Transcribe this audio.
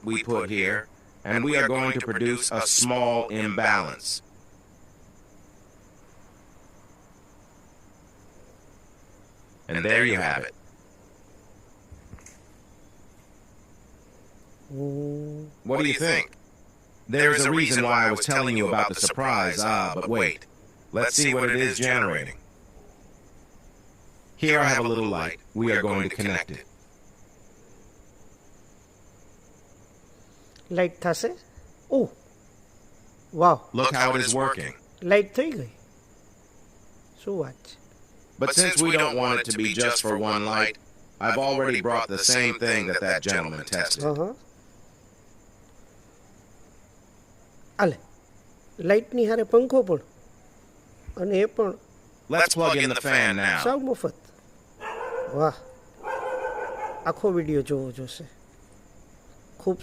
we put here, and we are going to produce a small imbalance. And there you have it. What do you think? There is a reason why I was telling you about the surprise. But wait. Let's see what it is generating. Here I have a little light. We are going to connect it. Light થશે? ઓ વાવ, Look how it is working. Light થઈ ગઈ. શું વાત છે? But since we don't want it to be just for one light, I've already brought the same thing that gentleman tested. આલે લાઇટની હારે પંખો પણ, અને એ પણ Let's plug in the fan now. સાવ મફત. વાહ, આખો વિડીયો જોવો જોશે.